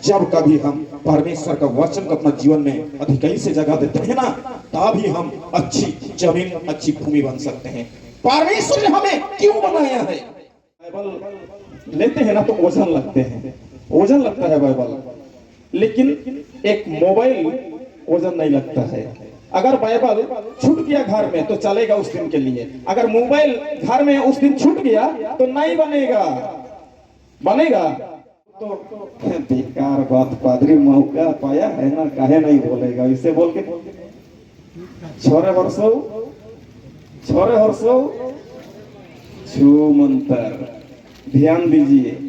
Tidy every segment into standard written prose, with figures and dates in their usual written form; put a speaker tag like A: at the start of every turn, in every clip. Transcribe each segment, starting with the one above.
A: जब कभी हम परमेश्वर का वचन को अपना जीवन में अधिकई से जगह देते हैं ना, तभी हम अच्छी जमीन, अच्छी भूमि बन सकते हैं। परमेश्वर ने हमें क्यों बनाया है? बाइबल लेते हैं ना तो ओझन लगते हैं, ओझन लगता है बाइबल, लेकिन एक मोबाइल ओझन नहीं लगता है। अगर बाइबल छूट गया घर में तो चलेगा उस दिन के लिए, अगर मोबाइल घर में उस दिन छूट गया तो नहीं बनेगा, बनेगा तो बेकार बात। पादरी मौका पाया है ना, काहे नहीं बोलेगा? इसे बोल के छोरे वर्षो छू मंत्र ध्यान दीजिए।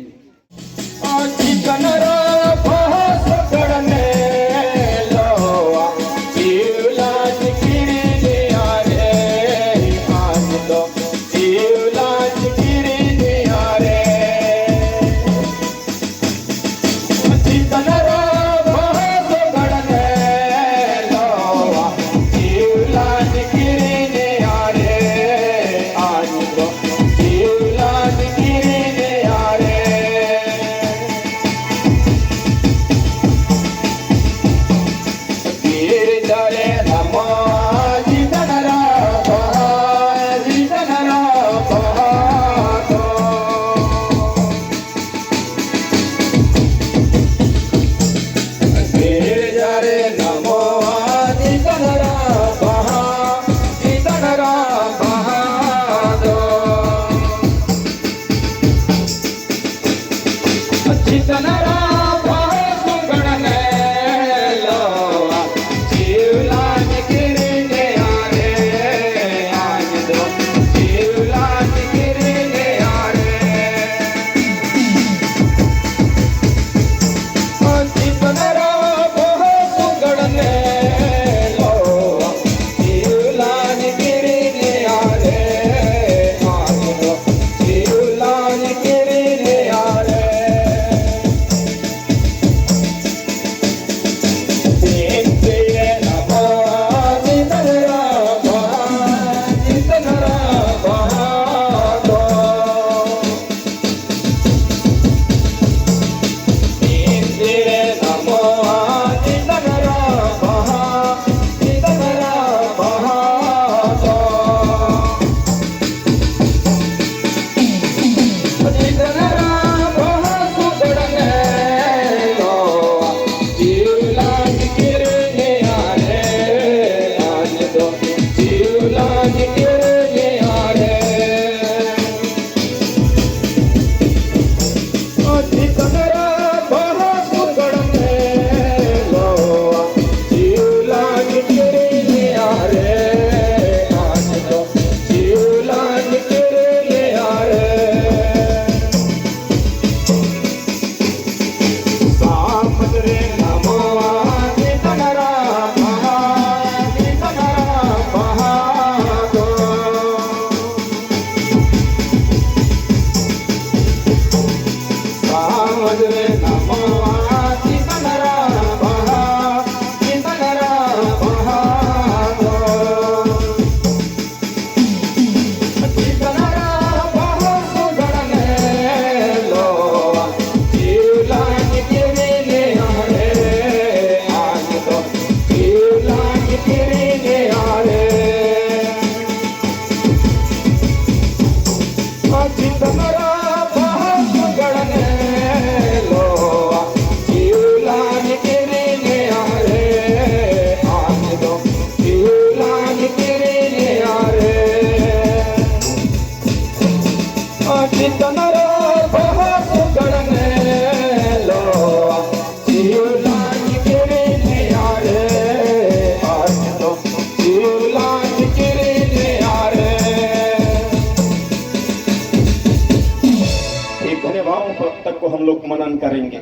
A: तक को हम लोग मनन करेंगे,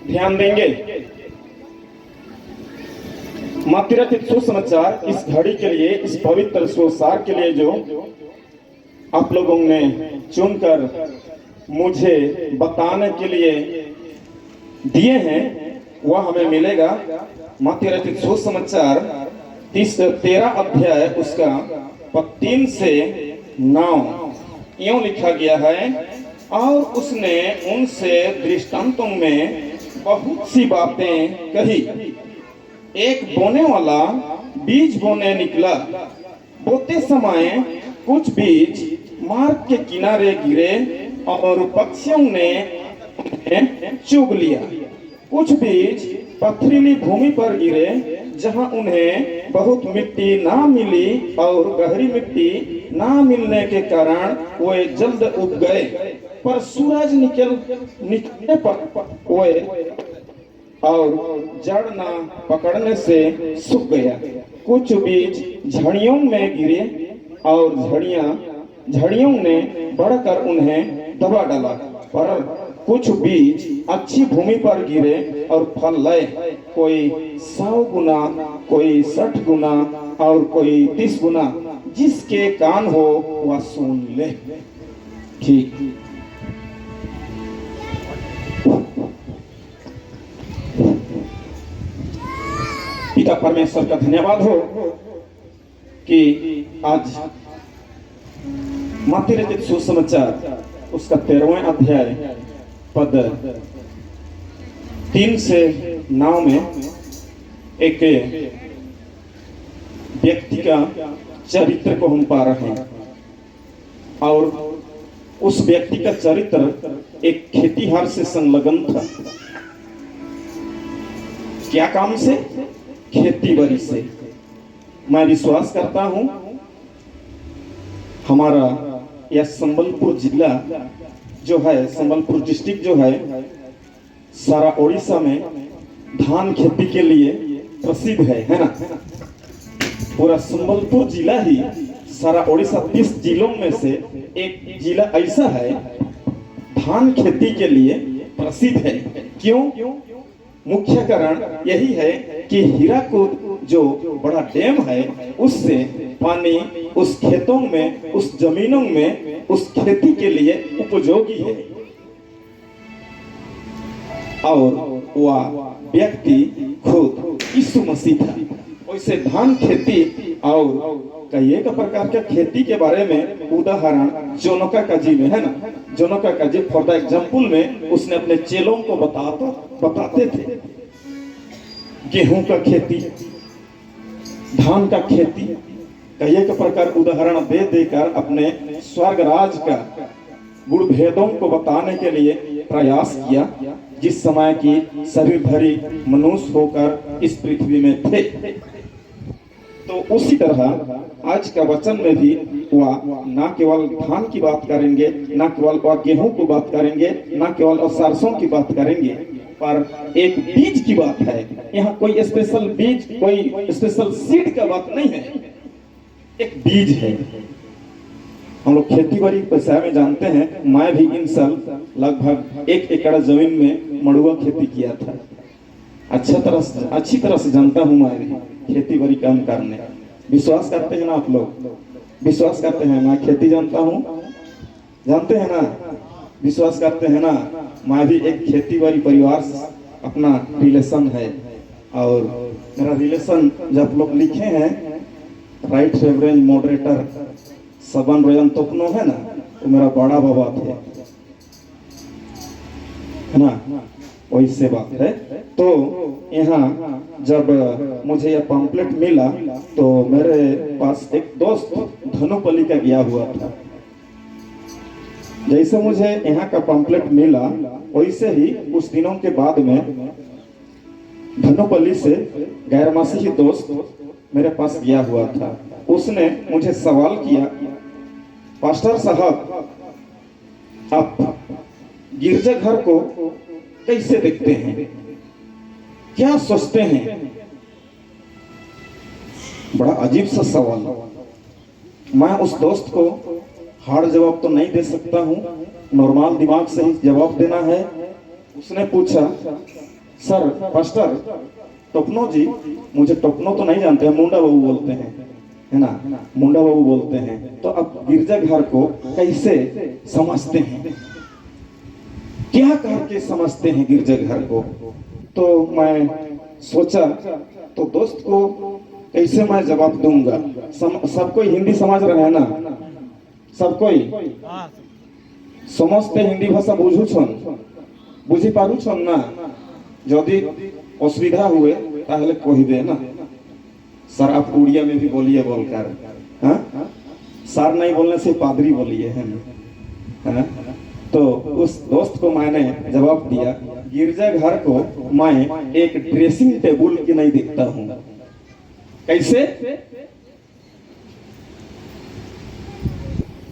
A: ध्यान देंगे। मातृत्व सुसमाचार इस घड़ी के लिए, इस पवित्र सुसार के लिए जो आप लोगों ने चुनकर मुझे बताने के लिए दिए हैं, वह हमें मिलेगा। मातृत्व सुसमाचार 13 अध्याय उसका 3 से 9 यूं लिखा गया है। और उसने उनसे दृष्टांतों में बहुत सी बातें कही। एक बोने वाला बीज बोने निकला, बोते समय कुछ बीज मार्ग के किनारे गिरे और पक्षियों ने उन्हें चुग लिया। कुछ बीज पथरीली भूमि पर गिरे जहां उन्हें बहुत मिट्टी ना मिली और गहरी मिट्टी ना मिलने के कारण वे जल्द उग गए। पर सूरज निकलने पर वे और जड़ ना पकड़ने से सूख गया। कुछ बीज झड़ियों में गिरे और झड़ियों ने बढ़कर उन्हें दबा डाला। पर कुछ बीज अच्छी भूमि पर गिरे और फल लाए, कोई 100 गुना, कोई 60 गुना और कोई 30 गुना। जिसके कान हो वह सुन ले। ठीक, पिता परमेश्वर का धन्यवाद हो कि आज मत्ती रचित सुसमाचार उसका 13वां अध्याय पद 3 से 9 में एक व्यक्ति का चरित्र को हम पा रहे हैं। और उस व्यक्ति का चरित्र एक खेतीहार से संलग्न था। क्या काम से? खेती बाड़ी से। मैं विश्वास करता हूं हमारा यह संबलपुर जिला जो है, संबलपुर डिस्ट्रिक्ट जो है, सारा उड़ीसा में धान खेती के लिए प्रसिद्ध है ना। पूरा संबलपुर जिला ही सारा उड़ीसा 30 जिलों में से एक जिला ऐसा है धान खेती के लिए प्रसिद्ध है। क्यों? मुख्य कारण यही है कि हीराकुद जो बड़ा डैम है उससे पानी उस खेतों में, उस जमीनों में, उस खेती के लिए उपयोगी है। और वह व्यक्ति खुद यीशु मसीह था। वैसे धान खेती और कई एक प्रकार के खेती के बारे में उदाहरण जोनका का जी में है ना। जोनका का जी फॉर द एग्जाम्पल में उसने अपने चेलों को बताते थे गेहूं का खेती, धान का खेती, कई एक प्रकार उदाहरण दे देकर अपने स्वर्ग राज का गुण भेदों को बताने के लिए प्रयास किया जिस समय की शरीरधारी मनुष्य होकर इस पृथ्वी में थे। तो उसी तरह आज का वचन में भी वह ना केवल धान की बात करेंगे, ना केवल वह गेहूं की बात करेंगे, ना केवल सरसों की बात करेंगे, पर एक बीज की बात है। यहाँ कोई स्पेशल बीज, कोई स्पेशल सीड का बात नहीं है, एक बीज है। हम लोग खेती बाड़ी व्यवसाय में जानते हैं। मैं भी इन साल लगभग 1 एकड़ जमीन में मड़ुआ खेती किया था। अच्छी तरह से जानता हूँ मैं भी खेती बाड़ी काम करने। विश्वास करते हैं ना आप लोग? विश्वास करते हैं? मैं खेती जानता हूँ, जानते हैं ना? विश्वास करते हैं ना? मैं भी एक खेती बाड़ी परिवार से अपना रिलेशन है। और मेरा रिलेशन जब लोग लिखे हैं राइट रेवरेंड मॉडरेटर सबन रोयन तोकनो है ना, तो मेरा बड़ा बाबा थे, है ना, वैसे बात है। तो यहाँ जब मुझे यह पम्पलेट मिला तो मेरे पास एक दोस्त धनुपल्ली का गया हुआ था। जैसे मुझे यहाँ का पम्पलेट मिला वैसे ही कुछ दिनों के बाद में धनुपल्ली से गैर मसीही दोस्त मेरे पास गया हुआ था। उसने मुझे सवाल किया, पास्टर साहब आप गिरजाघर को कैसे देखते हैं, क्या सोचते हैं? बड़ा अजीब सा सवाल। मैं उस दोस्त को हार्ड जवाब तो नहीं दे सकता हूँ, नॉर्मल दिमाग से ही जवाब देना है। उसने पूछा, सर पास्टर टोकनो जी, मुझे टोकनो तो नहीं जानते हैं, मुंडा बाबू बोलते हैं, है ना, मुंडा बाबू बोलते हैं। तो अब गिरजाघर को कैसे समझते हैं, क्या करके समझते हैं गिरजाघर को? तो मैं सोचा तो दोस्त को कैसे मैं जवाब दूंगा। सबको हिंदी समझ रहे हैं ना? सबको समझते हिंदी भाषा बुझू छन, बुझी पारू छन ना? यदि असुविधा हुए ताहले कहिबे ना सर, आप उड़िया में भी बोलिए बोलकर। हाँ, सर नहीं बोलने से पादरी बोलिए है ना। तो उस दोस्त को मैंने जवाब दिया, गिरजाघर को मैं एक ड्रेसिंग टेबल की नहीं देखता हूं। कैसे?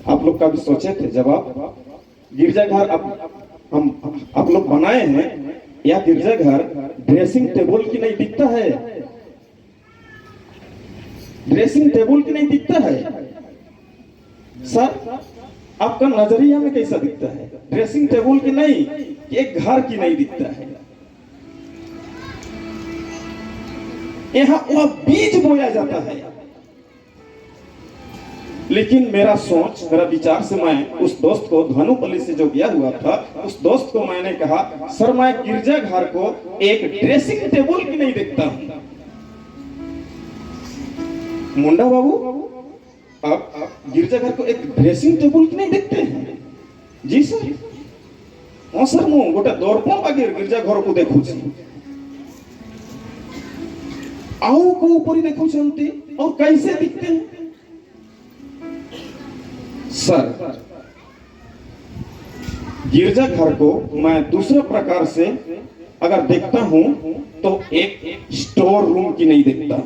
A: आप लोग कभी सोचे थे जवाब? गिरजाघर आप लोग बनाए हैं या गिरजाघर ड्रेसिंग टेबल की नहीं दिखता है? ड्रेसिंग टेबल की नहीं दिखता है सर, आपका नजरिया में कैसा दिखता है? ड्रेसिंग टेबल की नहीं, एक घर की नहीं दिखता है। यहां वह बीज बोया जाता है। लेकिन मेरा सोच, मेरा विचार से मैं उस दोस्त को, धनुपल्ली से जो गया हुआ था, उस दोस्त को मैंने कहा, सर मैं गिरजाघर को एक ड्रेसिंग टेबल की नहीं देखता हूं। मुंडा बाबू, आप गिरजाघर को एक ड्रेसिंग टेबल की नहीं देखते हैं? जी सर। हाँ सर, मु गोटे दर्पण बागे गिरजाघर को देखु आउ को ऊपर देखु और कैसे दिखते हैं सर? गिरजाघर को मैं दूसरे प्रकार से अगर देखता हूं तो एक स्टोर रूम की नहीं देखता।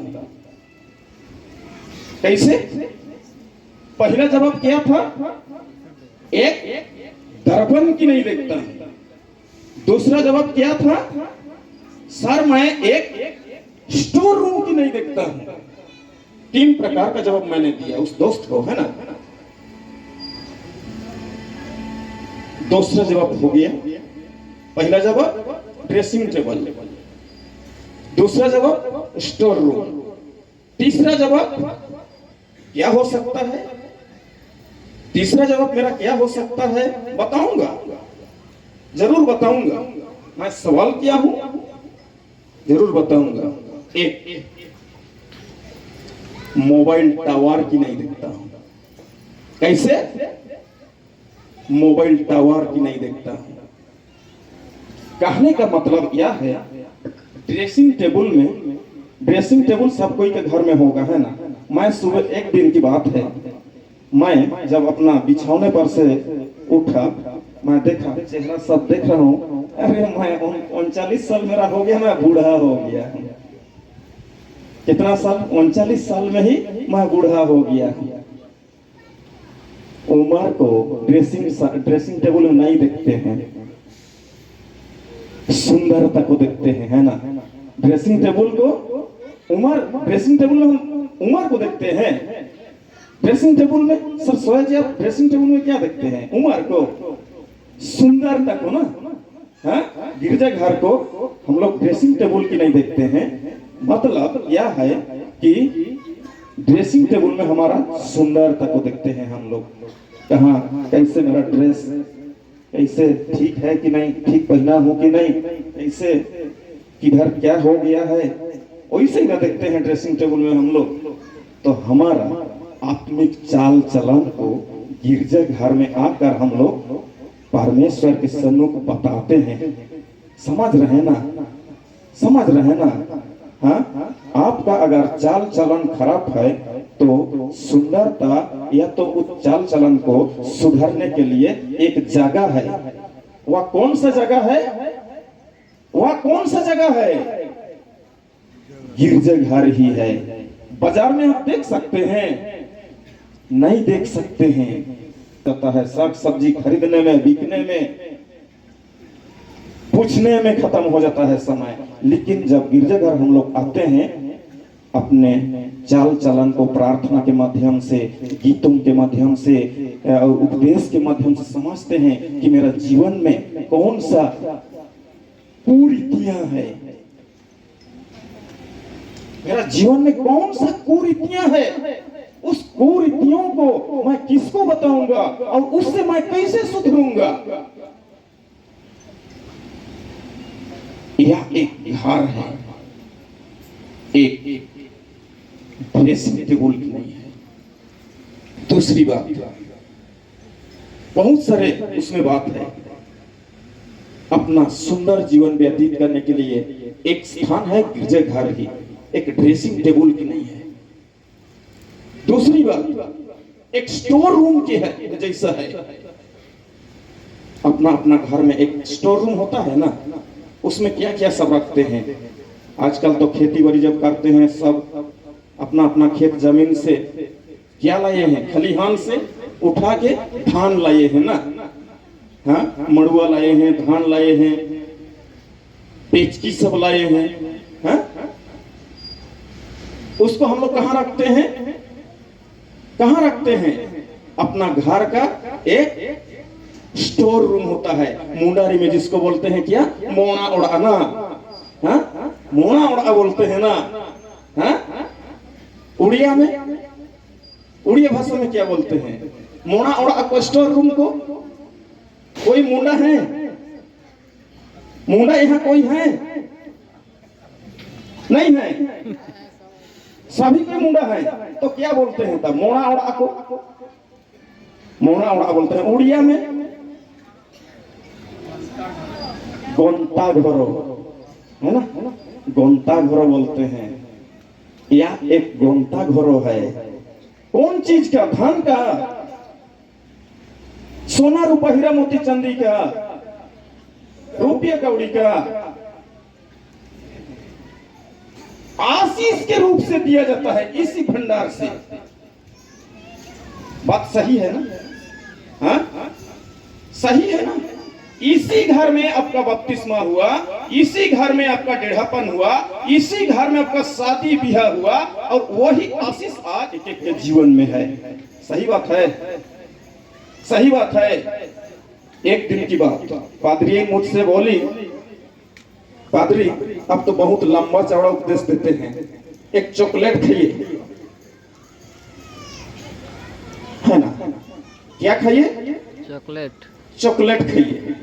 A: कैसे? पहला जवाब क्या था? एक दर्पण की नहीं देखता। दूसरा जवाब क्या था? सर मैं एक स्टोर रूम की नहीं देखता हूं। 3 प्रकार का जवाब मैंने दिया उस दोस्त को, है ना। दूसरा जवाब हो गया, पहला जवाब ड्रेसिंग टेबल, दूसरा जवाब स्टोर रूम, तीसरा जवाब क्या हो सकता है? तीसरा जवाब मेरा क्या हो सकता है बताऊंगा, जरूर बताऊंगा। मैं सवाल किया हूं, जरूर बताऊंगा। एक मोबाइल टावर की नहीं देखता हूं। कैसे? मोबाइल टावर की नहीं देखता हूं। कहने का मतलब यह है, ड्रेसिंग टेबल में, ड्रेसिंग टेबल सब कोई के घर में होगा, है ना। मैं सुबह एक दिन की बात है, मैं जब अपना बिछौने पर से उठा, मैं देखा, चेहरा सब देख रहा हूं, अरे मैं 39 साल मेरा हो गया, मैं बूढ़ा हो गया। कितना साल? 39 साल में ही मैं बूढ़ा हो गया। उम्र को ड्रेसिंग टेबल में नहीं देखते हैं, सुंदरता को देखते हैं, है ना। ड्रेसिंग टेबल को ड्रेसिंग टेबल में हम उम्र को देखते हैं। ड्रेसिंग टेबल में सर सोया जी, आप ड्रेसिंग टेबल में क्या देखते हैं? उम्र को, सुंदरता को ना। हाँ, गिरजाघर को हम लोग ड्रेसिंग टेबल की नहीं देखते हैं। मतलब यह है कि ड्रेसिंग टेबल में हमारा सुंदरता को देखते हैं हम लोग। कहाँ कैसे मेरा ड्रेस, कैसे ठीक है कि नहीं, ठीक पहना हूं कि नहीं, कैसे किधर क्या हो गया है, वैसे ही ना देखते हैं ड्रेसिंग टेबल में हम लोग। तो हमारा आत्मिक चाल चलन को गिरजाघर में आकर हम लोग परमेश्वर के सन्मुख बताते हैं। समझ रहे ना? समझ रहे ना? हाँ, आपका अगर चाल चलन खराब है तो सुंदरता या तो उस चाल चलन को सुधारने के लिए एक जगह है। वह कौन सा जगह है? वह कौन सा जगह है? गिरजाघर ही है। बाजार में आप देख सकते हैं? नहीं देख सकते हैं। कहता है साग सब्जी खरीदने में, बिकने में, पूछने में खत्म हो जाता है समय। लेकिन जब गिरजाघर हम लोग आते हैं, अपने चाल चलन को प्रार्थना के माध्यम से, गीतों के माध्यम से, उपदेश के माध्यम से समझते हैं कि मेरा जीवन में कौन सा कुरीतियां है, मेरा जीवन में कौन सा कुरीतियां है। उस कुरीतियों को मैं किसको बताऊंगा और उससे मैं कैसे सुधरूंगा? यह एक घर है, एक ड्रेसिंग टेबल की नहीं है। दूसरी बात, बहुत सारे उसमें बात है। अपना सुंदर जीवन व्यतीत करने के लिए एक स्थान है गिरजाघर ही, एक ड्रेसिंग टेबल की नहीं है। दूसरी बात एक स्टोर रूम की है, जैसा है अपना अपना घर में एक स्टोर रूम होता है ना, उसमें क्या क्या सब रखते हैं। आजकल तो खेती बाड़ी जब करते हैं सब अपना अपना खेत जमीन से क्या लाए हैं, खलिहान से उठा के धान लाए हैं ना, हाँ मड़ुआ लाए हैं, धान लाए हैं, पेचकी सब लाए हैं, हाँ? उसको हम लोग कहाँ रखते हैं, कहाँ रखते हैं? अपना घर का एक स्टोर रूम होता है, मुंडारी में जिसको बोलते हैं क्या, मोना उड़ा ना, हाँ मोना उड़ा बोलते हैं ना, हाँ उड़िया में, उड़िया भाषा में क्या बोलते हैं, मोना उड़ा को स्टोर रूम को। कोई मुंडा है, मुंडा यहाँ कोई है नहीं है, सभी कोई मुंडा है, तो क्या बोलते हैं तब, मोना उड़ा को मोना उड़ा बोलते हैं। उड़िया में गोंता घरो है ना, गोंता घरो बोलते हैं, या एक गोंता घरो है। कौन चीज का, धन का, सोना रूपा हीरा मोती चांदी का, रुपया कौड़ी का, आशीष के रूप से दिया जाता है इसी भंडार से। बात सही है ना, हाँ सही है ना। इसी घर में आपका बपतिस्मा हुआ, इसी घर में आपका डेढ़ापन हुआ, इसी घर में आपका शादी ब्याह हुआ, और वही आशीष आज एक के जीवन में है। सही बात है, सही बात है। एक दिन की बात, पादरी मुझसे बोली, पादरी अब तो बहुत लंबा चौड़ा उपदेश देते हैं, एक चॉकलेट खाइए, है ना, क्या खाइए,
B: चॉकलेट,
A: चॉकलेट खाइए,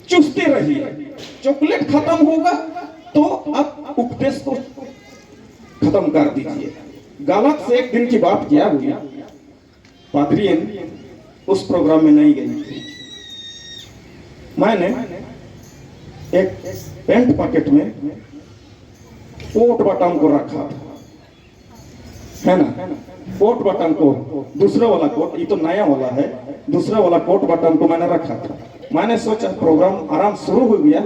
A: चूसते रहिए, चॉकलेट खत्म होगा तो आप उपदेश को खत्म कर दीजिए। गलत से एक दिन की बात क्या हुई, पादरी उस प्रोग्राम में नहीं गई थी, मैंने एक पैंट पॉकेट में कोट बटन को रखा था, है ना, कोट बटन को, दूसरा वाला कोट, ये तो नया वाला है, दूसरा वाला कोट बटन को मैंने रखा था। मैंने सोचा प्रोग्राम आराम शुरू हो गया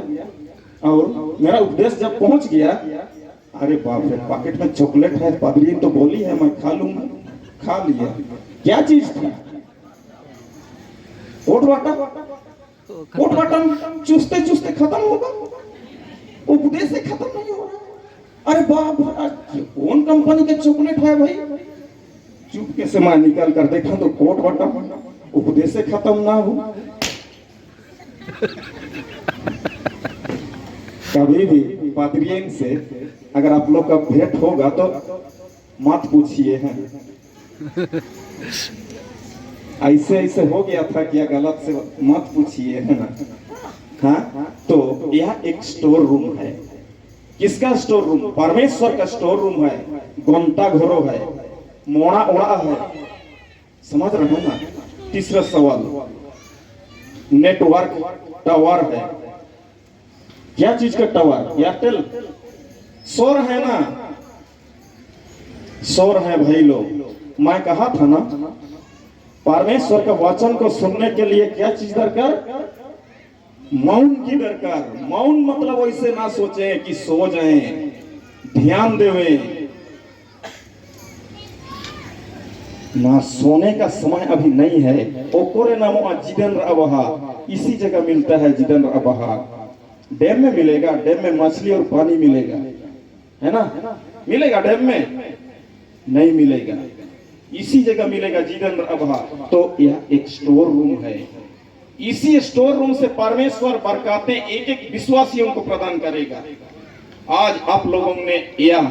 A: और मेरा उपदेश जब पहुंच गया, अरे बाप रे पॉकेट में चॉकलेट है, पादरी तो बोली है मैं खा लूंगा, खा लिया। क्या चीज थी, कोट बटन, कोट बटन चूसते चूसते खत्म होगा, उपदेश से खत्म नहीं हो रहा। अरे बाप रे कौन कंपनी के चॉकलेट है भाई, चुपके से मैं निकाल कर देखा तो कोट बटन, उपदेश से खत्म ना हो। कभी भी पादरियन से अगर आप लोग का भेंट होगा तो मत पूछिए, हैं ऐसे ऐसे हो गया था क्या, गलत से मत पूछिए, है ना। हाँ तो यह एक स्टोर रूम है। किसका स्टोर रूम, परमेश्वर का स्टोर रूम है, गोंता घरो है, मोड़ा उड़ा है, समझ रहे हो ना। तीसरा सवाल, नेटवर्क टावर है। क्या चीज का टावर, एयरटेल, शोर है ना, शोर है भाई लोग। मैं कहा था ना परमेश्वर के वचन को सुनने के लिए क्या चीज दरकार, मौन की दरकार। मौन मतलब वैसे ना सोचे कि सो जाए, ध्यान देवे ना, सोने का समय अभी नहीं है। ओकोरे नामो जिदेंद्र अबहा, इसी जगह मिलता है जिदेंद्र अबहा। डैम में मिलेगा, डैम में मछली और पानी मिलेगा, है ना, मिलेगा, डैम में नहीं मिलेगा, इसी जगह मिलेगा जिदेंद्र अबहा। तो यह एक स्टोर रूम है, इसी स्टोर रूम से परमेश्वर बरकतें एक एक विश्वासियों को प्रदान करेगा। आज आप लोगों ने यह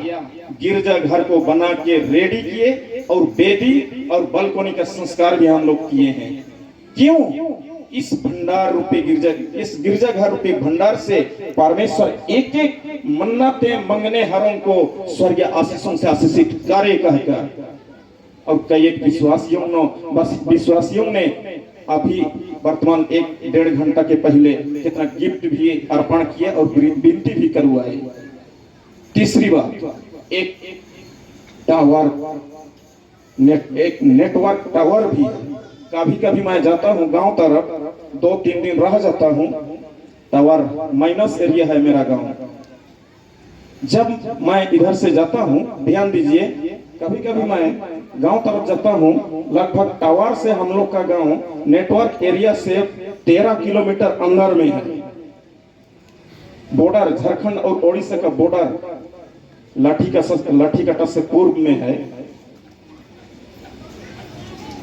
A: गिरजा घर को बना के रेडी किए और बेदी और बालकोनी का संस्कार भी हम लोग किए हैं। क्यों, इस भंडार रूपी गिरजा, इस गिरजा घर रूपी भंडार से परमेश्वर एक एक मन्नतें मंगने हरों को स्वर्गीय आशीषों से आशीषित करे कहकर। और कई एक विश्वासियों ने अभी वर्तमान 1-1.5 घंटा के पहले कितना गिफ्ट भी अर्पण किया और विनती भी करवाए। तीसरी बात, एक नेटवर्क टावर भी, कभी कभी मैं जाता हूँ गांव तरफ, 2-3 दिन रह जाता हूँ, टावर माइनस एरिया है मेरा गांव। जब मैं इधर से जाता हूँ, ध्यान दीजिए, कभी कभी मैं गांव तरफ जाता हूँ, लगभग टावर से हम लोग का गांव नेटवर्क एरिया से 13 किलोमीटर अंदर में है। बॉर्डर झारखंड और ओडिशा का बॉर्डर लाठीकटा से पूर्व में है।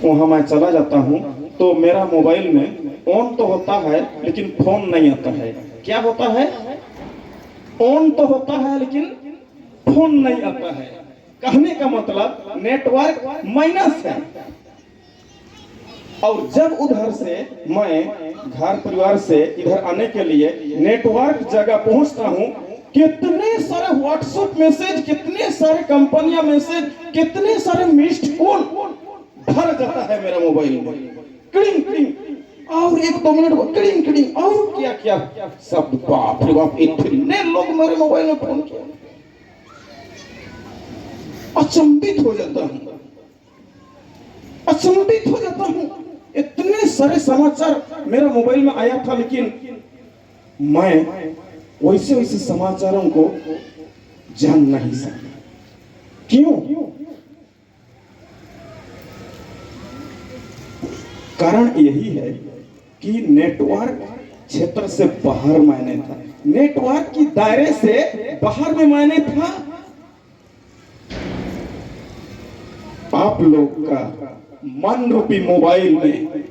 A: वहां मैं चला जाता हूं तो मेरा मोबाइल में ऑन तो होता है लेकिन फोन नहीं आता है। क्या होता है? ऑन तो होता है लेकिन फोन नहीं आता है। कहने का मतलब नेटवर्क माइनस है। और जब उधर से मैं घर परिवार से इधर आने के लिए नेटवर्क जगह पहुंचता हूं, कितने सारे व्हाट्सएप मैसेज, कितने सारे कंपनियां मैसेज, कितने सारे मिस्ड कॉल भर जाता है मेरा मोबाइल में। क्लिंग क्लिंग और 1-2 मिनट बाद क्लिंग क्लिंग और क्या क्या सब। बाप रे बाप, इतने लोग मेरे मोबाइल में फोन किया, अचंभित हो जाता हूं, अचंभित हो जाता हूं। इतने सारे समाचार मेरा मोबाइल में आया था, लेकिन मैं वैसे वैसे समाचारों को जान नहीं सका। क्यों? कारण यही है कि नेटवर्क क्षेत्र से बाहर मायने था, नेटवर्क की दायरे से बाहर में मायने था। आप लोग का मन रूपी मोबाइल में,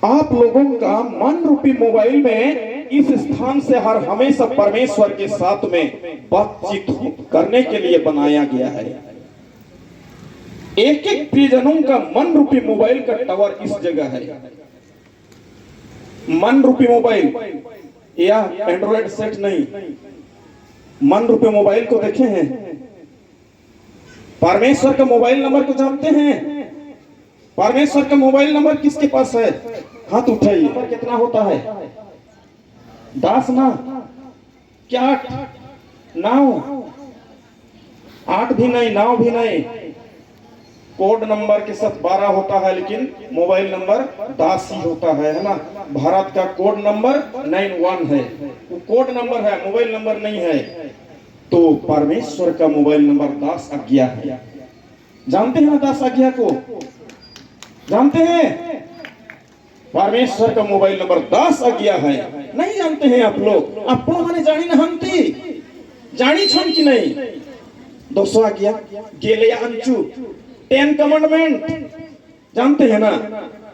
A: आप लोगों का मन रूपी मोबाइल में इस स्थान से हर हमेशा परमेश्वर के साथ में बातचीत करने के लिए बनाया गया है। एक एक प्रियजनों का मन रूपी मोबाइल का टावर इस जगह है। मन रूपी मोबाइल या एंड्रॉइड सेट नहीं, मन रूपी मोबाइल को देखे हैं? परमेश्वर का मोबाइल नंबर को जानते हैं? परमेश्वर का मोबाइल नंबर किसके पास है? हाथ उठाइए। कितना होता है? 10 ना? क्या 8? 9? 8 भी नहीं, 9 भी नहीं। कोड नंबर के साथ 12 होता है, लेकिन मोबाइल नंबर 10 ही होता है ना? भारत का कोड नंबर 91 है, वो कोड नंबर है, मोबाइल नंबर नहीं है। तो परमेश्वर का मोबाइल नंबर 10 आज्ञा है। जानते हैं 10 आज्ञा को? जानते हैं? परमेश्वर का मोबाइल नंबर 10 आज्ञा है। नहीं जानते हैं आप लोग? आप माने जानी ना हंती जानी छन कि नहीं? 200 आज्ञा, गेले अंचू, 10 कमांडमेंट जानते हैं ना?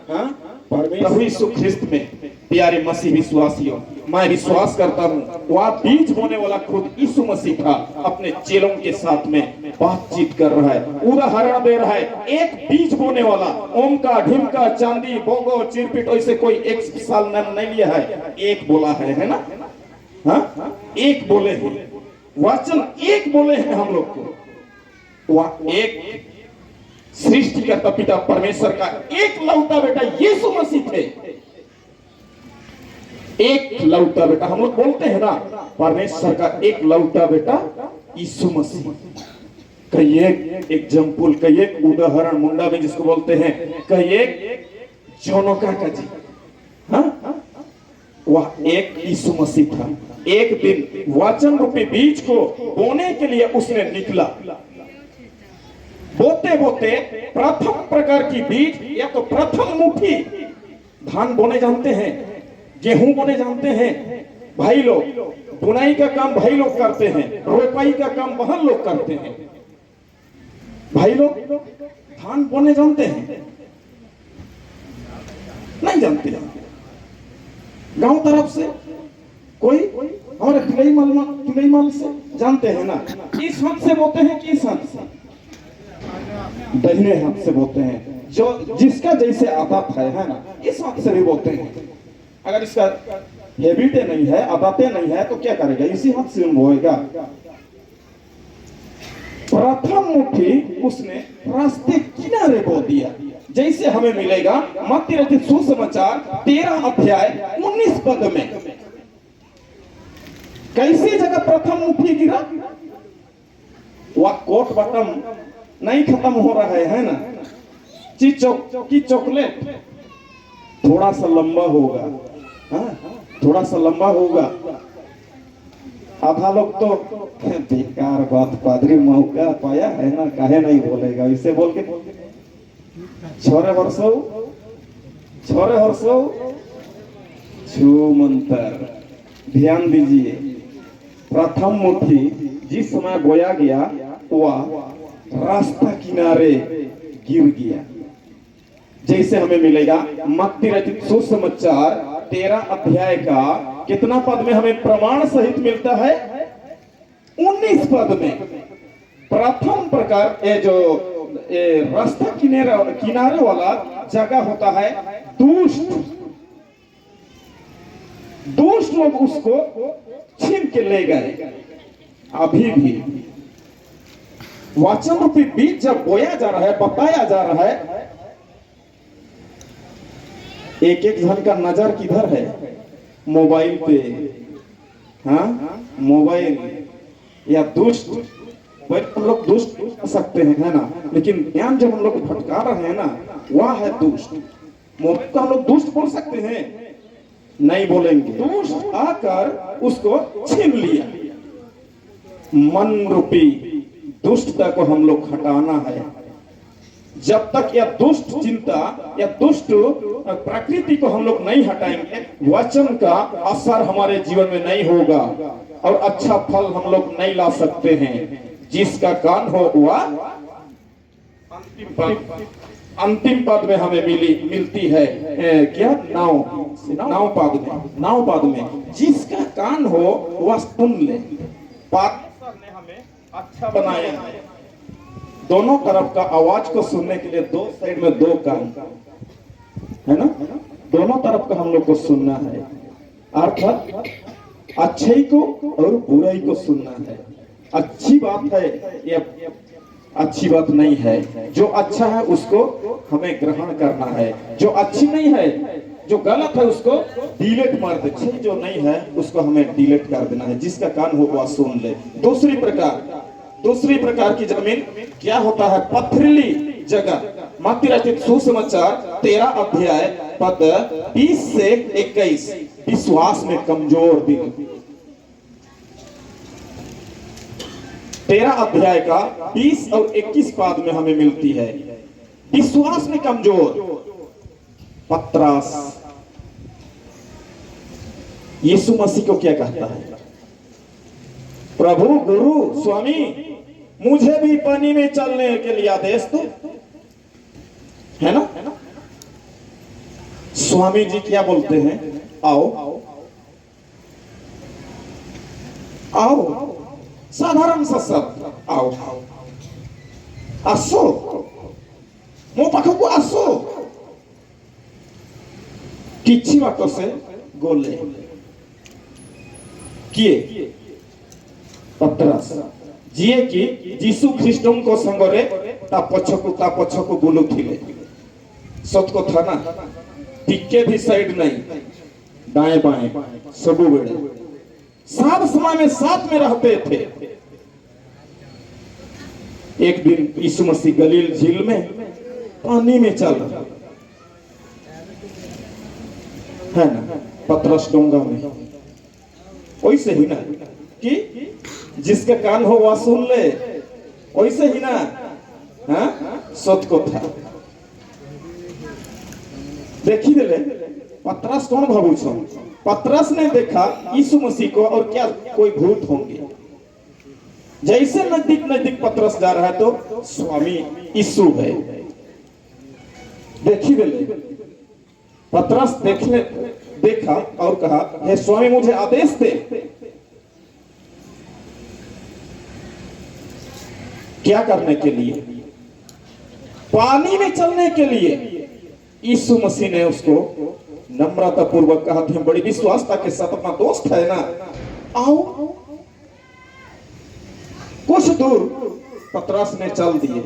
A: हाँ, प्रभु यीशु ख्रिस्त में प्यारे मसीह विश्वासियों, मैं विश्वास करता हूँ वह बीज बोने वाला खुद यीशु मसीह था। अपने चेलों के साथ में बातचीत कर रहा है, उदाहरण दे रहा है। एक बीज बोने वाला, ओम का, ढिमका, चांदी, बोगो, चिरपिट, ऐसे कोई एक साल नाम नहीं लिया है, एक बोला है ना? हाँ, एक बोले हैं, वचन एक बोले हैं हम लोग को। वह एक सृष्टिकर्ता पिता परमेश्वर का एक लौता बेटा यीशु मसीह थे। एक लौता बेटा हम लोग बोलते हैं ना, परमेश्वर का एक लौता बेटा यीशु मसीह। कई एक एग्जाम्पल, कई एक उदाहरण मुंडा में जिसको बोलते हैं, कई एक जोनोका का जी। हाँ, वह एक यीशु मसीह था। एक दिन वचन रूपी बीज को बोने के लिए उसने निकला। बोते बोते प्रथम प्रकार की बीज, या तो प्रथम मुट्ठी धान बोने जानते हैं, गेहूं बोने जानते हैं भाई लोग। बुनाई का काम भाई लोग करते हैं, रोपाई का काम बहन लोग करते हैं। भाई लोग धान बोने जानते हैं? नहीं जानते हैं। गांव तरफ से कोई हमारे तुलईमाल से जानते हैं ना? इस हाथ से बोते हैं कि इस हाथ से? दाहिने हाथ से बोते हैं, जो जिसका जैसे आदत है ना, इस हाथ से भी बोते हैं। अगर इसका हैबिट नहीं है, आदतें नहीं है, तो क्या करेगा? इसी हाथ से बोएगा। प्रथम मुट्ठी उसने रास्ते किनारे बो दिया। जैसे हमें मिलेगा मत्ती रचित सुसमाचार 13 अध्याय 19 पद में। कैसी जगह प्रथम मुट्ठी गिरा? वह कोट बटन नहीं खत्म हो रहा है ना, की चॉकलेट थोड़ा सा लंबा होगा, थोड़ा सा लंबा होगा। आधा लोग तो बेकार बात, पादरी मौका पाया है ना, काहे नहीं बोलेगा, इसे बोल के छोरे वर्षो छू मंत्र। ध्यान दीजिए, प्रथम मुट्ठी जिस समय बोया गया वह रास्ता किनारे गिर गया। जैसे हमें मिलेगा मत्ती रचित सुसमाचार 13 अध्याय का कितना पद में हमें प्रमाण सहित मिलता है? 19 पद में। प्रथम प्रकार ये जो रास्ता किनारे वाला जगह होता है दुष्ट लोग उसको छीन के ले गए। अभी भी वचन रूपी बीज जब बोया जा रहा है, बताया जा रहा है, एक एक जन का नजर किधर है? मोबाइल पे, मोबाइल या दुष्ट। हम लोग दुष्ट कर सकते हैं, है ना, लेकिन ध्यान जब हम लोग भटका रहे हैं ना, वह है दुष्ट। मोबाइल को हम लोग दुष्ट बोल सकते हैं? नहीं बोलेंगे। दुष्ट आकर उसको छीन लिया। मन रूपी दुष्टता को हम लोग हटाना है। जब तक यह दुष्ट चिंता या दुष्ट प्रकृति को हम लोग नहीं हटाएंगे, वचन का असर हमारे जीवन में नहीं होगा और अच्छा फल हम लोग नहीं ला सकते हैं। जिसका कान हो वह अंतिम पद में हमें मिलती है क्या? नाव पद में जिसका कान हो वह सुन ले। परमेश्वर ने हमें अच्छा बनाया है। दोनों तरफ का आवाज को सुनने के लिए दो साइड में दो कान है ना, दोनों तरफ का हम लोग को सुनना है। अर्थात अच्छाई को और बुराई को सुनना है। अच्छी बात है या अच्छी बात नहीं है, जो अच्छा है उसको हमें ग्रहण करना है, जो अच्छी नहीं है, जो गलत है उसको डिलीट मार दे, जो नहीं है उसको हमें डिलीट कर देना है। जिसका कान हो वह सुन ले। दूसरी प्रकार की जमीन क्या होता है? पथरीली जगह। मत्ती रचित सुसमाचार 13 अध्याय पद 20 से 21। विश्वास में कमजोर दिल। 13 अध्याय का 20 और 21 पद में हमें मिलती है विश्वास में कमजोर। पतरस यीशु मसीह को क्या कहता है? प्रभु, गुरु, स्वामी, मुझे भी पानी में चलने के लिए आदेश दो, है ना? स्वामी जी क्या बोलते हैं? आओ। साधारण सा शब्द आओ। आसो मो पाखकु आसो। किछि बात से गोले किए पतरस जिए कि जीशु ख्रीष्टों को संगरे ता पछकु बुलु थिले। सत को था ना, टिके भी साइड नहीं, दाएं बाएं सबु बेड़े सब समय में साथ में रहते थे। एक दिन यीशु मसीह गलील झील में पानी में चल रहा है ना, पतरस डोंगा में। वैसे ही ना कि जिसका कान हो वह सुन ले, वैसे ही ना सत को था। देखी दिले पतरस कौन भावु छो? पतरस ने देखा यीशु मसीह को और क्या कोई भूत होंगे। जैसे नजदीक पतरस जा रहा है तो स्वामी यीशु है। देखी दिले पतरस देखा और कहा, हे स्वामी मुझे आदेश दे। क्या करने के लिए? पानी में चलने के लिए। यीशु मसीह ने उसको नम्रता पूर्वक कहा, तुम बड़ी विश्वासता के साथ अपना दोस्त है ना, आओ। कुछ दूर पतरस ने चल दिए।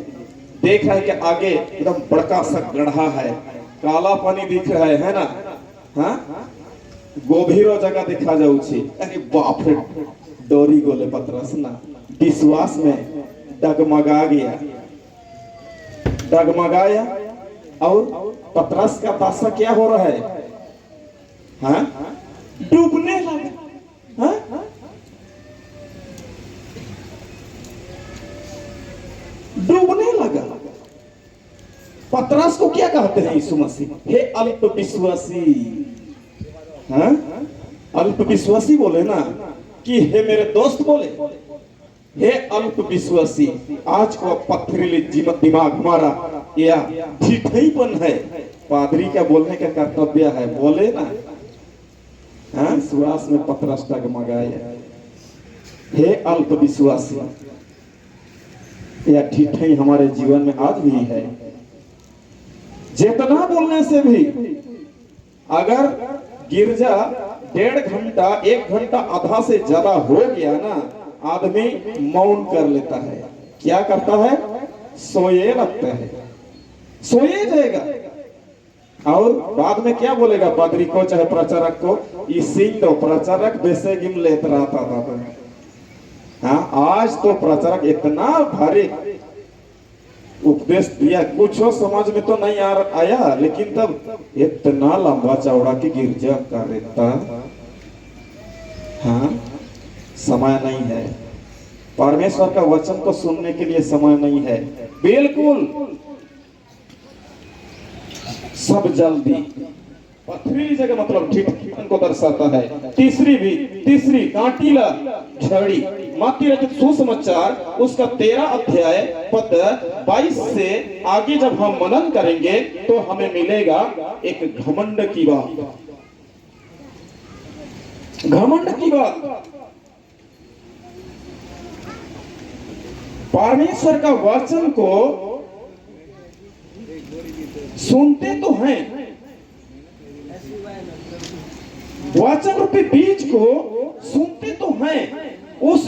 A: देख रहा है कि आगे एकदम बड़का सा गड्ढा है, काला पानी दिख रहा है ना। हाँ, गोभीरो जगह देखा जाऊ छी। अरे बाप रे, डोरी गोले पतरस ना विश्वास में डगमगा गया, डगमगाया। और पतरस का दशा क्या हो रहा है? हाँ, डूबने लगा। हाँ, डूबने लगा। पतरस को क्या कहते हैं यीशु मसीह? हे अल्प विश्वासी। हाँ, अल्प विश्वासी बोले ना, कि हे मेरे दोस्त बोले, हे अल्प विश्वासी। आज को पथरीली दिमाग हमारा या ढिठईपन है, पादरी का बोलने का कर्तव्य है, बोले ना। हाँ, विश्वास में पतरस डगमगाया। हे अल्प विश्वासी, या ढिठई हमारे जीवन में आज भी है। जितना बोलने से भी अगर गिरजा 1.5 घंटा 1 घंटा आधा से ज्यादा हो गया ना, आदमी मौन कर लेता है। क्या करता है? सोए लगता है, सोए जाएगा। और बाद में क्या बोलेगा पादरी को चाहे प्रचारक को? इसी तो प्रचारक वैसे गिम लेता रहता था। हाँ, आज तो प्रचारक इतना भारी उपदेश दिया, कुछ समझ में तो नहीं आया, लेकिन तब इतना लंबा चौड़ा की गिरजा कर देता। हाँ, समय नहीं है, परमेश्वर का वचन को सुनने के लिए समय नहीं है, बिल्कुल सब जल्दी। पथरीली जगह मतलब ढिठईपन को दर्शाता है। तीसरी कांटीला झड़ी। मत्ती रचित सुसमाचार उसका 13 अध्याय पद 22 से आगे जब हम मनन करेंगे तो हमें मिलेगा एक घमंड की बात। घमंड की बात। परमेश्वर का वचन को सुनते तो हैं, वचन रूपी बीज को सुनते तो हैं, उस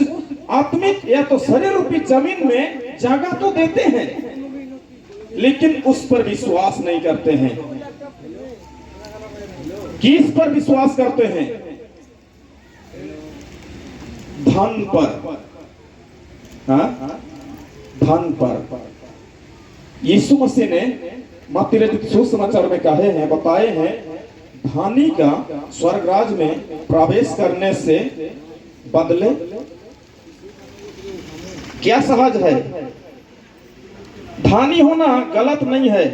A: आत्मिक या तो शरीर रूपी जमीन में जगह तो देते हैं, लेकिन उस पर विश्वास नहीं करते हैं। किस पर विश्वास करते हैं? धन पर। हाँ, धन पर। यीशु मसीह ने मत्ती रचित सुसमाचार में कहे हैं, बताए हैं, धनी का स्वर्ग राज में प्रवेश करने से बदले क्या सहज है। धनी होना गलत नहीं है,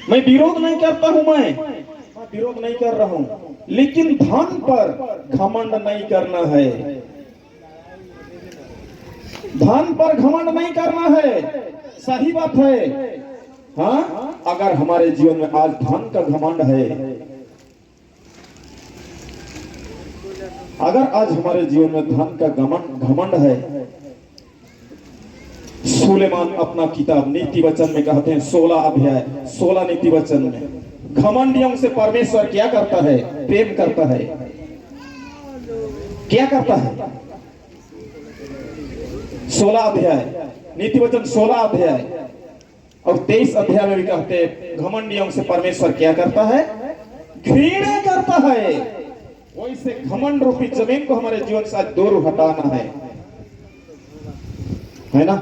A: मैं विरोध नहीं करता हूं, मैं विरोध नहीं कर रहा हूं, लेकिन धन पर घमंड नहीं करना है। धन पर घमंड नहीं करना है, सही बात है। हाँ, अगर हमारे जीवन में आज धन का घमंड है, अगर आज हमारे जीवन में धन का घमंड है, सुलेमान अपना किताब नीति वचन में कहते हैं 16 अध्याय 16 नीति वचन में, घमंडियों से परमेश्वर क्या करता है? प्रेम करता है। क्या करता है? 16 अध्याय नीति वचन 16 अध्याय और 23 अध्याय में भी कहते हैं घमंडियों से परमेश्वर क्या करता है? घृणा करता है। वैसे घमंड रूपी जमीन को हमारे जीवन से आज दूर हटाना है ना?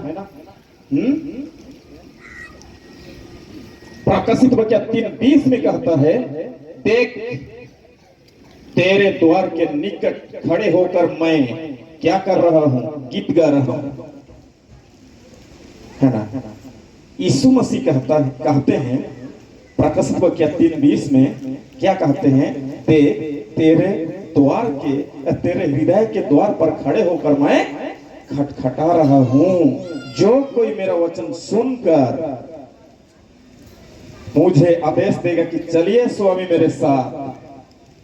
A: प्रकाशित वाक्य 3:20 में कहता है, देख तेरे द्वार के निकट खड़े होकर मैं क्या कर रहा हूं? गीत गा रहा हूं, है ना? यीशु मसीह कहते हैं प्रकाशित वाक्य 3:20 में क्या कहते हैं? तेरे द्वार के, तेरे हृदय के द्वार पर खड़े होकर मैं खटखटा रहा हूं। जो कोई मेरा वचन सुनकर मुझे आदेश देगा कि चलिए स्वामी मेरे साथ,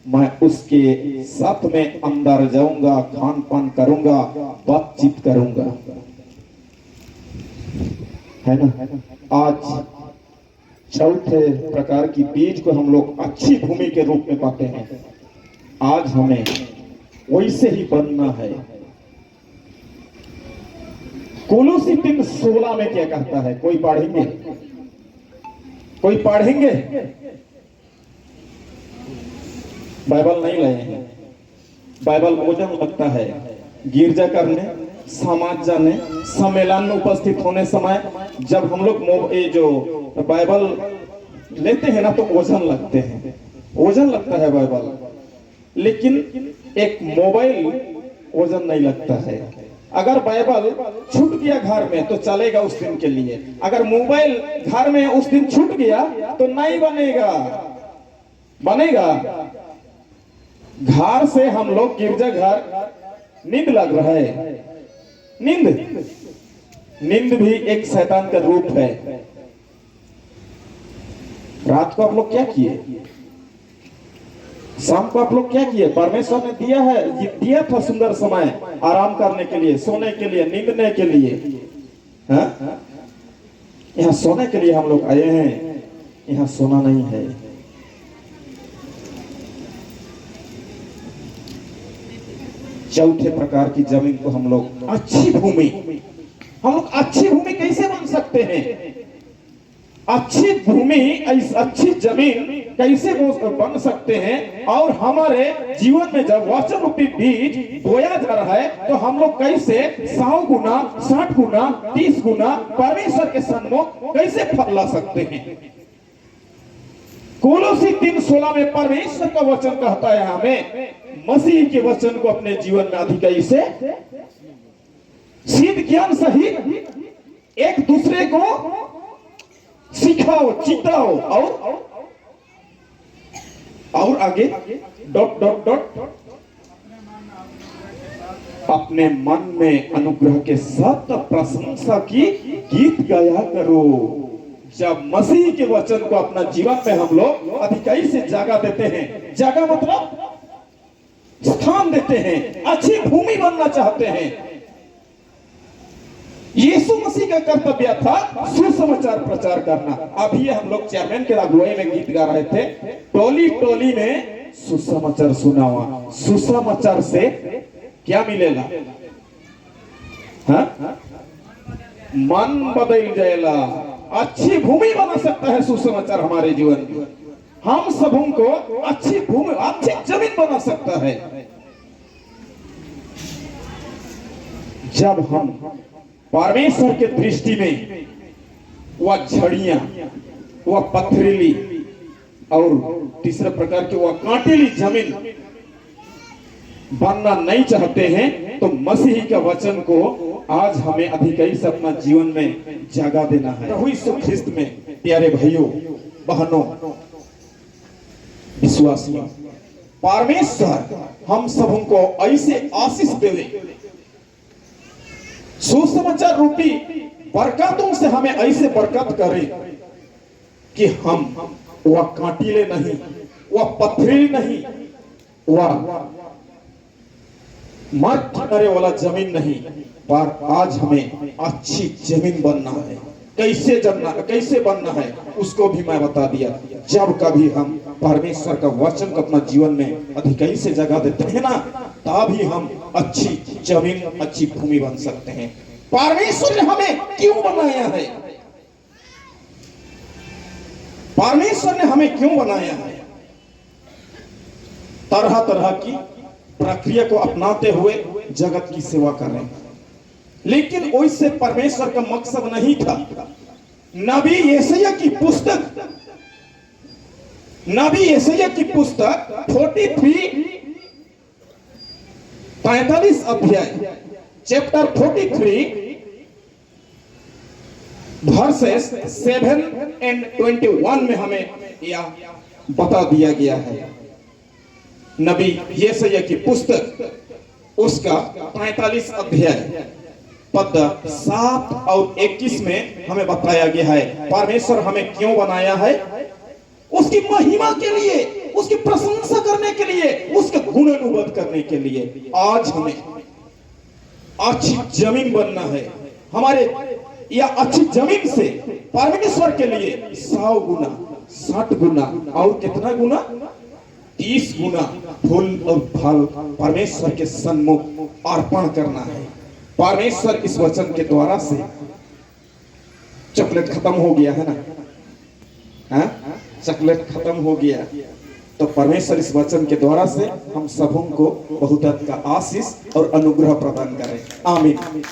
A: मैं उसके साथ में अंदर जाऊंगा, खान पान करूंगा, बातचीत करूंगा, है ना? आज चौथे प्रकार की बीज को हम लोग अच्छी भूमि के रूप में पाते हैं। आज हमें वैसे ही बनना है। कोलोसी 3:16 में क्या कहता है? कोई पढ़ेंगे? कोई पढ़ेंगे? बाइबल नहीं लाए हैं। बाइबल ओजन लगता है। गिरजा करने, समाज जाने, सम्मेलन में उपस्थित होने समय जब हम लोग ये जो बाइबल लेते हैं ना तो ओजन लगते हैं, ओजन लगता है बाइबल। लेकिन एक मोबाइल ओजन नहीं लगता है। अगर बाइबल छूट गया घर में तो चलेगा उस दिन के लिए, अगर मोबाइल घर में उस दिन छूट गया तो नहीं बनेगा। बनेगा। घर से हम लोग गिरजा घर नींद लग रहा है। नींद भी एक शैतान का रूप है। रात को आप लोग क्या किए? शाम को आप लोग क्या किए? परमेश्वर ने दिया था सुंदर समय आराम करने के लिए, सोने के लिए, नींदने के लिए। यहाँ सोने के लिए हम लोग आए हैं, यहाँ सोना नहीं है। चौथे प्रकार की जमीन को हम लोग अच्छी भूमि, हम लोग अच्छी भूमि कैसे बन सकते हैं? अच्छी भूमि, अच्छी जमीन कैसे बन सकते हैं? और हमारे जीवन में जब वचन रूपी बीज बोया जा रहा है तो हम लोग कैसे 100 गुना, 60 गुना, 30 गुना परमेश्वर के सन्मुख कैसे फल ला सकते हैं? कोलोसी 3:16 में परमेश्वर का वचन कहता है हमें मसीह के वचन को अपने जीवन में अधिकाई से सिद्ध ज्ञान सहित एक दूसरे को सिखाओ, चिताओ और आगे डॉट डॉट डॉट अपने मन में अनुग्रह के साथ प्रशंसा की गीत गाया करो। जब मसीह के वचन को अपना जीवन में हम लोग अधिकाई से जगह देते हैं, जगह मतलब स्थान देते हैं, अच्छी भूमि बनना चाहते हैं। यीशु मसीह का कर्तव्य था सुसमाचार प्रचार करना। अभी हम लोग चेयरमैन के अगुवाई में गीत गा रहे थे, टोली टोली में सुसमाचार सुनावा। सुसमाचार से क्या मिलेगा? मन बदल जाएगा। अच्छी भूमि बना सकता है सुसमाचार हमारे जीवन में। हम सबों को अच्छी भूमि, अच्छी जमीन बना सकता है। जब हम परमेश्वर के दृष्टि में वह झड़ियां, वह पथरीली और तीसरे प्रकार की वह कांटेली जमीन बनना नहीं चाहते हैं तो मसीह के वचन को आज हमें अधिकाई से अपना जीवन में जगह देना है। प्रभु यीशु ख्रिस्त में प्यारे भाइयों बहनों विश्वासियों, परमेश्वर हम सबों को ऐसे आशीष देवे, सुसमाचार रूपी बरकतों से हमें ऐसे बरकत करे कि हम वह कांटीले नहीं, वह पथरीली नहीं, वह मर किनारे वाला जमीन नहीं, पर आज हमें अच्छी जमीन बनना है। कैसे बनना है उसको भी मैं बता दिया। जब कभी हम परमेश्वर का वचन को अपना जीवन में अधिकाई से जगह देते हैं ना, तभी हम अच्छी जमीन, अच्छी भूमि बन सकते हैं। परमेश्वर ने हमें क्यों बनाया है? परमेश्वर ने हमें क्यों बनाया है? तरह तरह की प्रक्रिया को अपनाते हुए जगत की सेवा कर रहे हैं, लेकिन वैसे परमेश्वर का मकसद नहीं था। नबी यशायाह की पुस्तक 45 अध्याय चैप्टर 43 वर्सेस 7 and 21 में हमें यह बता दिया गया है। नबी यशायाह की पुस्तक उसका 45 अध्याय पद 7 और 21 में हमें बताया गया है परमेश्वर हमें क्यों बनाया है। उसकी महिमा के लिए, उसकी प्रशंसा करने के लिए, उसके गुण अनुवाद करने के लिए। आज हमें अच्छी जमीन बनना है। हमारे या अच्छी जमीन से परमेश्वर के लिए 100 गुना, 60 गुना और कितना गुना, 30 गुना फूल और फल परमेश्वर के सन्मुख अर्पण करना है। परमेश्वर इस वचन के द्वारा से, चॉकलेट खत्म हो गया है ना, हाँ चॉकलेट खत्म हो गया, तो परमेश्वर इस वचन के द्वारा से हम सबों को बहुत का आशीष और अनुग्रह प्रदान करें। आमीन।